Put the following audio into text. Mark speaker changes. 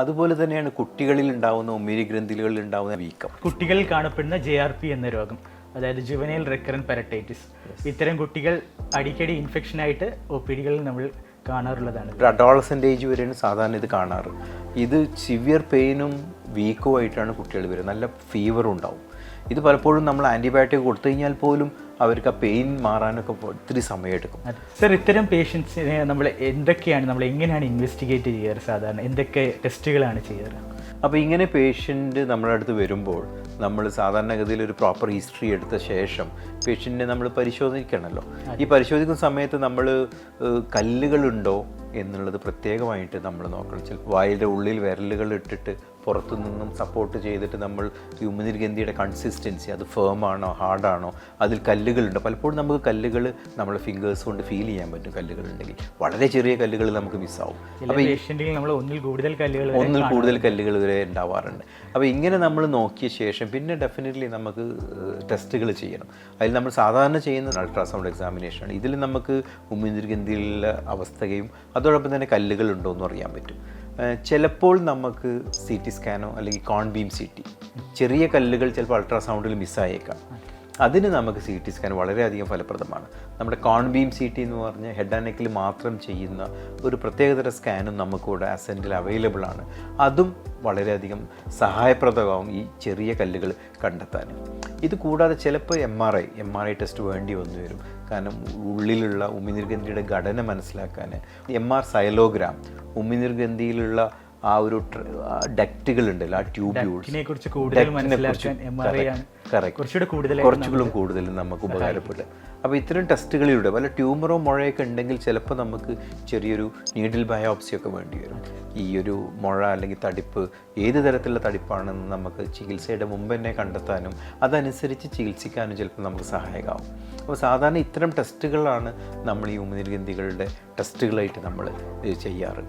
Speaker 1: അതുപോലെ തന്നെയാണ് കുട്ടികളിൽ ഉണ്ടാകുന്ന ഉമിരി ഗ്രന്ഥികളിൽ ഉണ്ടാകുന്ന വീക്കം.
Speaker 2: കുട്ടികളിൽ കാണപ്പെടുന്ന JRP എന്ന രോഗം, അതായത് ജുവനൈൽ റിക്കറന്റ് പെരറ്റൈറ്റിസ്. ഇത്തരം കുട്ടികൾ അടിക്കടി ഇൻഫെക്ഷനായിട്ട് OPDകളിൽ നമ്മൾ കാണാറുള്ളതാണ്.
Speaker 1: ഒരു അഡോളസെൻ്റ് ഏജ് വരെയാണ് സാധാരണ ഇത് കാണാറ്. ഇത് സിവിയർ പെയിനും വീക്കും ആയിട്ടാണ് കുട്ടികൾ വരുന്നത്. നല്ല ഫീവറും ഉണ്ടാവും. ഇത് പലപ്പോഴും നമ്മൾ ആൻറ്റിബയോട്ടിക് കൊടുത്തു കഴിഞ്ഞാൽ പോലും അവർക്ക് ആ പെയിൻ മാറാനൊക്കെ ഒത്തിരി സമയമെടുക്കും.
Speaker 2: സർ, ഇത്തരം പേഷ്യൻസിനെ നമ്മൾ എങ്ങനെയാണ് ഇൻവെസ്റ്റിഗേറ്റ് ചെയ്യാറ്? സാധാരണ എന്തൊക്കെ ടെസ്റ്റുകളാണ് ചെയ്യാറ്?
Speaker 1: അപ്പോൾ ഇങ്ങനെ പേഷ്യൻ്റ് നമ്മുടെ അടുത്ത് വരുമ്പോൾ നമ്മൾ സാധാരണഗതിയിൽ ഒരു പ്രോപ്പർ ഹിസ്റ്ററി എടുത്ത ശേഷം പേഷ്യൻറ്റിനെ നമ്മൾ പരിശോധിക്കണമല്ലോ. ഈ പരിശോധിക്കുന്ന സമയത്ത് നമ്മൾ കല്ലുകളുണ്ടോ എന്നുള്ളത് പ്രത്യേകമായിട്ട് നമ്മൾ നോക്കണം. ചിലപ്പോൾ വായുടെ ഉള്ളിൽ വിരലുകൾ ഇട്ടിട്ട് പുറത്തു നിന്നും സപ്പോർട്ട് ചെയ്തിട്ട് നമ്മൾ ഈ ഉമിനീർഗ്രന്ഥിയുടെ കൺസിസ്റ്റൻസി അത് ഫേമാണോ ഹാർഡാണോ, അതിൽ കല്ലുകളുണ്ടോ. പലപ്പോഴും നമുക്ക് കല്ലുകൾ നമ്മുടെ ഫിംഗേഴ്സ് കൊണ്ട് ഫീൽ ചെയ്യാൻ പറ്റും. കല്ലുകളുണ്ടെങ്കിൽ വളരെ ചെറിയ കല്ലുകൾ നമുക്ക് മിസ്സാവും. അപ്പോൾ
Speaker 2: നമ്മൾ ഒന്നിൽ കൂടുതൽ
Speaker 1: കല്ലുകൾ വരെ ഉണ്ടാവാറുണ്ട്. അപ്പോൾ ഇങ്ങനെ നമ്മൾ നോക്കിയ ശേഷം പിന്നെ ഡെഫിനറ്റ്ലി നമുക്ക് ടെസ്റ്റുകൾ ചെയ്യണം. അതിൽ നമ്മൾ സാധാരണ ചെയ്യുന്ന അൾട്രാസൗണ്ട് എക്സാമിനേഷനാണ്. ഇതിൽ നമുക്ക് ഉമിനീർഗ്രന്ഥിയിലുള്ള അവസ്ഥയും അതോടൊപ്പം തന്നെ കല്ലുകളുണ്ടോ എന്ന് അറിയാൻ പറ്റും. ചിലപ്പോൾ നമുക്ക് CT സ്കാനോ അല്ലെങ്കിൽ കോൺ ബീം CT, ചെറിയ കല്ലുകൾ ചിലപ്പോൾ അൾട്രാസൗണ്ടിൽ മിസ്സായേക്കാം. അതിന് നമുക്ക് CT സ്കാൻ വളരെയധികം ഫലപ്രദമാണ്. നമ്മുടെ കോൺ ബീം CT എന്ന് പറഞ്ഞ ഹെഡ് ആൻഡ് നെക്കിൽ മാത്രം ചെയ്യുന്ന ഒരു പ്രത്യേകതര സ്കാനും നമുക്കിവിടെ അസെൻറ്റിൽ അവൈലബിൾ ആണ്. അതും വളരെയധികം സഹായപ്രദമാവും ഈ ചെറിയ കല്ലുകൾ കണ്ടെത്താൻ. ഇത് കൂടാതെ ചിലപ്പോൾ MRI ടെസ്റ്റ് വേണ്ടി വന്നു വരും. കാരണം ഉള്ളിലുള്ള ഉമിനീർഗ്രന്ഥിയുടെ ഘടന മനസ്സിലാക്കാൻ MR സൈലോഗ്രാം, ഉമിനീർഗ്രന്ഥിയിലുള്ള ആ ഒരു ഡക്റ്റുകളുണ്ടല്ലോ, ആ ട്യൂബ്യൂൾസ്, കുറച്ചുകൂടും കൂടുതൽ നമുക്ക് ഉപകാരപ്പെടും. അപ്പോൾ ഇത്തരം ടെസ്റ്റുകളിലൂടെ വല്ല ട്യൂമറോ മുഴയൊക്കെ ഉണ്ടെങ്കിൽ ചിലപ്പോൾ നമുക്ക് ചെറിയൊരു നീഡിൽ ബയോപ്സിയൊക്കെ വേണ്ടി വരും. ഈ ഒരു മുഴ അല്ലെങ്കിൽ തടിപ്പ് ഏത് തരത്തിലുള്ള തടിപ്പാണെന്ന് നമുക്ക് ചികിത്സയുടെ മുമ്പ് തന്നെ കണ്ടെത്താനും അതനുസരിച്ച് ചികിത്സിക്കാനും ചിലപ്പോൾ നമുക്ക് സഹായകമാവും. അപ്പോൾ സാധാരണ ഇത്തരം ടെസ്റ്റുകളാണ് നമ്മൾ ഈ ഉമിനീർഗ്രന്ഥികളുടെ ടെസ്റ്റുകളായിട്ട് നമ്മൾ ചെയ്യാറ്.